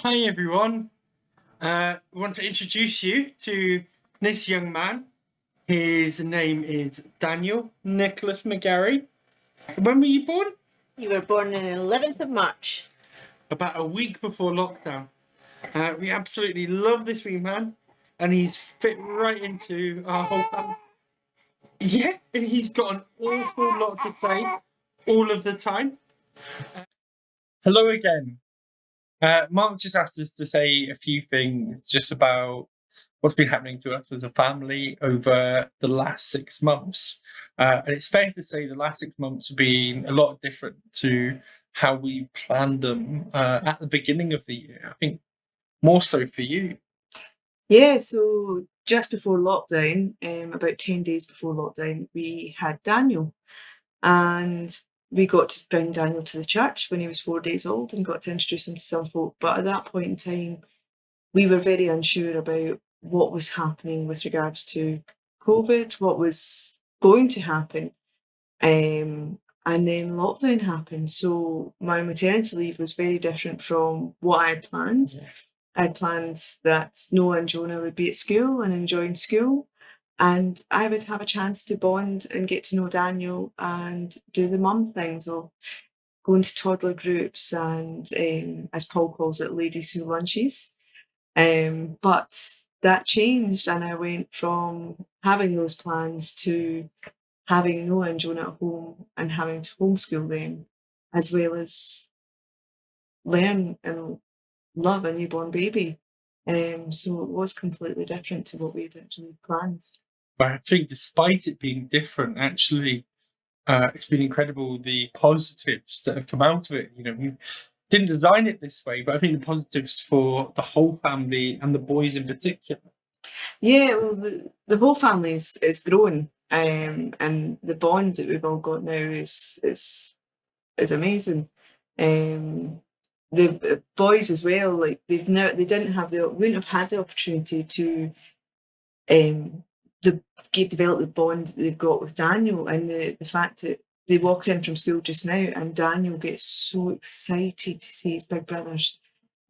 Hi everyone. I want to introduce you to this young man. His name is Daniel Nicholas McGarry. When were you born? You were born on the 11th of March. About a week before lockdown. We absolutely love this wee man, and he's fit right into our whole family. Yeah, and he's got an awful lot to say all of the time. Hello again. Mark just asked us to say a few things just about what's been happening to us as a family over the last 6 months. And it's fair to say the last 6 months have been a lot different to how we planned them at the beginning of the year. I think more so for you. Yeah, so just before lockdown, about 10 days before lockdown, we had Daniel. And we got to bring Daniel to the church when he was 4 days old and got to introduce him to some folk. But at that point in time, we were very unsure about what was happening with regards to COVID, what was going to happen. And then lockdown happened. So my maternity leave was very different from what I had planned. Yeah. I'd planned that Noah and Jonah would be at school and enjoying school, and I would have a chance to bond and get to know Daniel and do the mum things of going to toddler groups and, as Paul calls it, ladies who lunches. But that changed, and I went from having those plans to having Noah and Jonah at home and having to homeschool them, as well as learn and love a newborn baby. So it was completely different to what we had actually planned. But I think despite it being different, actually, it's been incredible the positives that have come out of it. We didn't design it this way, but I think the positives for the whole family and the boys in particular. Yeah, well, the whole family is growing, and the bond that we've all got now is amazing. Um, the boys as well, like they didn't have the wouldn't have had the opportunity to um, develop the bond that they've got with Daniel, and the fact that they walk in from school just now and Daniel gets so excited to see his big brothers.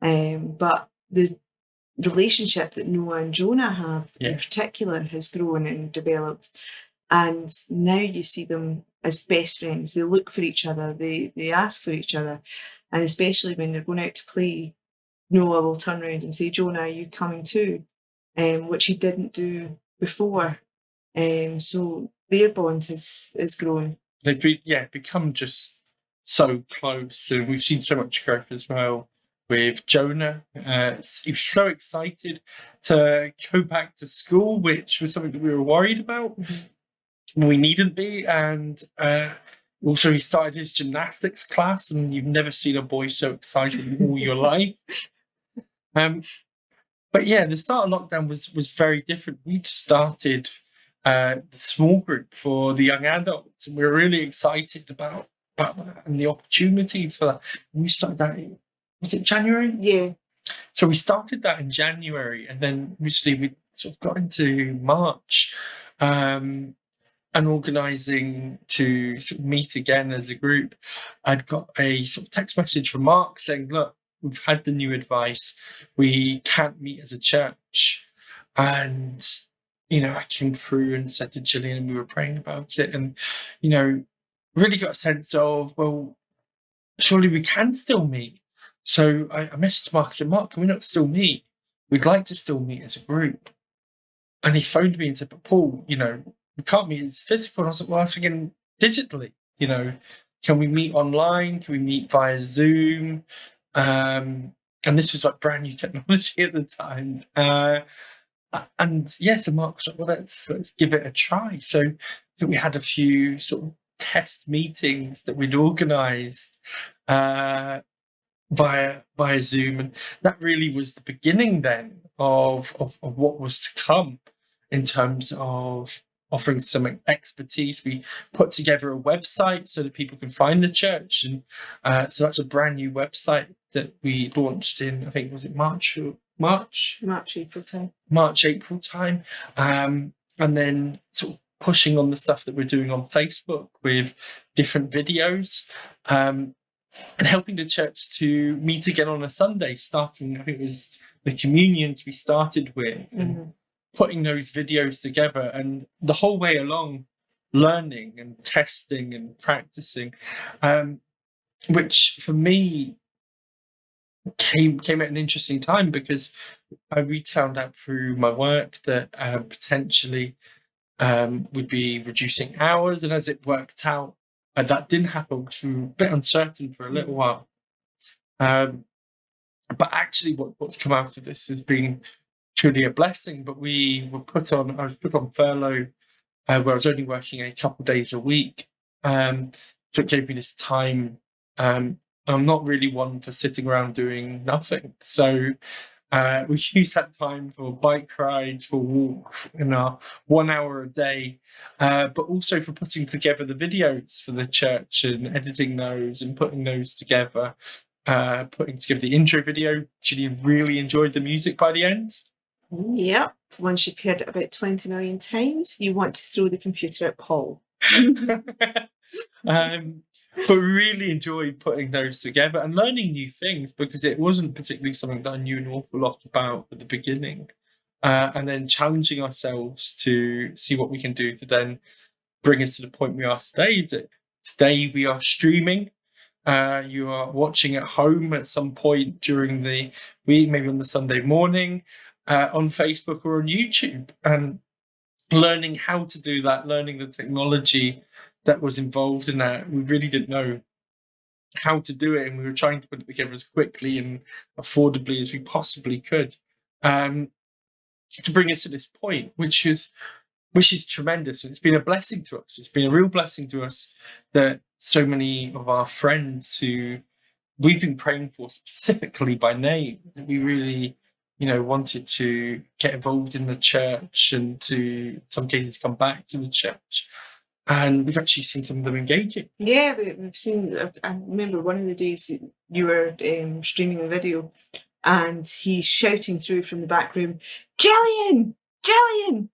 But the relationship that Noah and Jonah have in particular has grown and developed. And now you see them as best friends. They look for each other, they ask for each other. And especially when they're going out to play, Noah will turn around and say, Jonah, are you coming too? Which he didn't do before. So their bond has grown. They've become just so close, and we've seen so much growth as well with Jonah. He was so excited to go back to school, which was something that we were worried about. We needn't be, and also he started his gymnastics class, and you've never seen a boy so excited in all your life. But yeah, the start of lockdown was very different. We'd started the small group for the young adults, and we were really excited about that and the opportunities for that. And we started that was it January? Yeah. So we started that in January, and then obviously we sort of got into March, and organising to sort of meet again as a group. I'd got a sort of text message from Mark saying, "Look, we've had the new advice. We can't meet as a church." And I came through and said to Gillian, and we were praying about it, and really got a sense of, well, surely we can still meet. So I messaged Mark and said, "Mark, can we not still meet? We'd like to still meet as a group." And he phoned me and said, "But Paul, we can't meet as physical." And I was like, "Well, I was thinking digitally, can we meet online? Can we meet via Zoom?" And this was like brand new technology at the time. And yeah, so Mark was like, "Well, let's give it a try." So I think we had a few sort of test meetings that we'd organised via Zoom, and that really was the beginning then of what was to come in terms of offering some expertise. We put together a website so that people can find the church, and so that's a brand new website that we launched in, I think, was it March, April time. April time, and then sort of pushing on the stuff that we're doing on Facebook with different videos. and helping the church to meet again on a Sunday, starting, I think it was the communions we started with, and putting those videos together, and the whole way along learning and testing and practicing, which for me came at an interesting time, because we found out through my work that potentially we'd be reducing hours, and as it worked out, that didn't happen, which we were a bit uncertain for a little while. But actually, what's come out of this has been truly a blessing. But I was put on furlough, where I was only working a couple of days a week. So it gave me this time. I'm not really one for sitting around doing nothing. So we use that time for bike rides, for walks, in our 1 hour a day, but also for putting together the videos for the church and editing those and putting those together. Putting together the intro video. Gillian really enjoyed the music by the end. Yep. Once you've heard it about 20 million times, you want to throw the computer at Paul. But really enjoyed putting those together and learning new things, because it wasn't particularly something that I knew an awful lot about at the beginning. And then challenging ourselves to see what we can do to then bring us to the point we are today. Today we are streaming. You are watching at home at some point during the week, maybe on the Sunday morning, on Facebook or on YouTube, and learning how to do that, learning the technology that was involved in that. We really didn't know how to do it, and we were trying to put it together as quickly and affordably as we possibly could, to bring us to this point, which is tremendous. And it's been a blessing to us. It's been a real blessing to us that so many of our friends who we've been praying for specifically by name, that we really, wanted to get involved in the church and to, in some cases, come back to the church. And we've actually seen some of them engaging. Yeah, we've seen. I remember one of the days you were streaming the video, and he's shouting through from the back room, "Gillian, Gillian,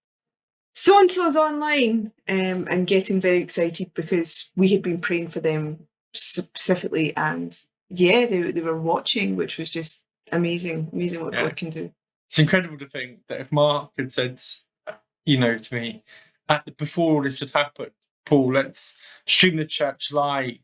so and so's online," and getting very excited because we had been praying for them specifically, and yeah, they were watching, which was just amazing what God can do. It's incredible to think that if Mark had said, to me, before all this had happened, Paul, let's stream the church live.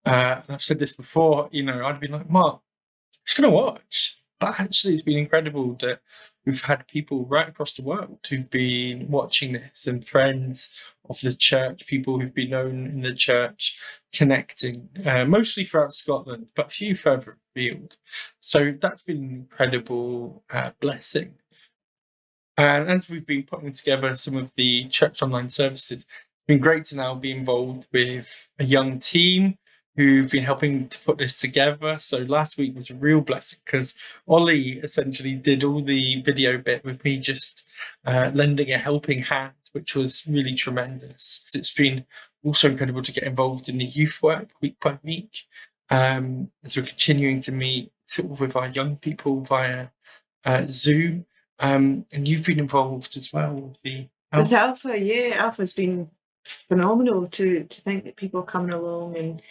And I've said this before, I'd be like, Mark, I'm just going to watch. But actually, it's been incredible that we've had people right across the world who've been watching this, and friends of the church, people who've been known in the church, connecting, mostly throughout Scotland, but a few further afield. So that's been an incredible blessing. And as we've been putting together some of the church online services, it's been great to now be involved with a young team who've been helping to put this together. So last week was a real blessing, because Ollie essentially did all the video bit with me just lending a helping hand, which was really tremendous. It's been also incredible to get involved in the youth work week by week, as we're continuing to meet sort of with our young people via Zoom. And you've been involved as well with the With Alpha. Yeah, Alpha's been phenomenal to think that people are coming along and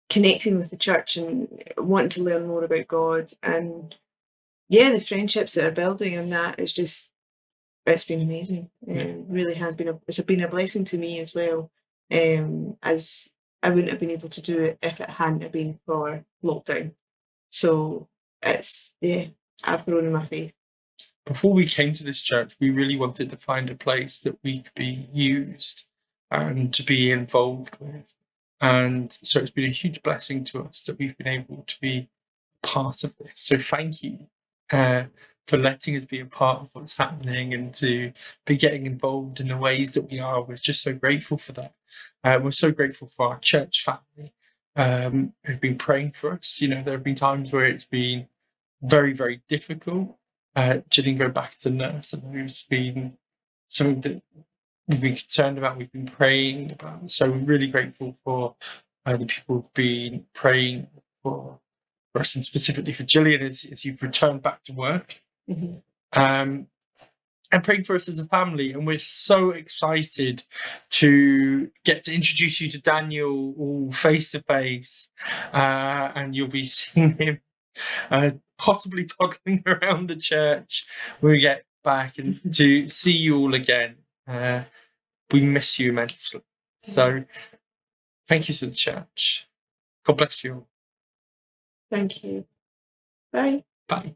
connecting with the church and wanting to learn more about God. And yeah, the friendships that are building on that is just, it's been amazing. Really has been it's been a blessing to me as well, as I wouldn't have been able to do it if it hadn't have been for lockdown. So I've grown in my faith. Before we came to this church, we really wanted to find a place that we could be used and to be involved with. And so it's been a huge blessing to us that we've been able to be part of this. So thank you for letting us be a part of what's happening and to be getting involved in the ways that we are. We're just so grateful for that. We're so grateful for our church family who've been praying for us. There have been times where it's been very, very difficult. Gillian going back as a nurse, and it's been something that we've been concerned about, we've been praying about. So we're really grateful for the people who've been praying for us, and specifically for Gillian as you've returned back to work. Mm-hmm. and praying for us as a family. And we're so excited to get to introduce you to Daniel all face to face, and you'll be seeing him possibly toddling around the church when we get back, and to see you all again. We miss you immensely. So thank you to the church. God bless you all. Thank you. Bye. Bye.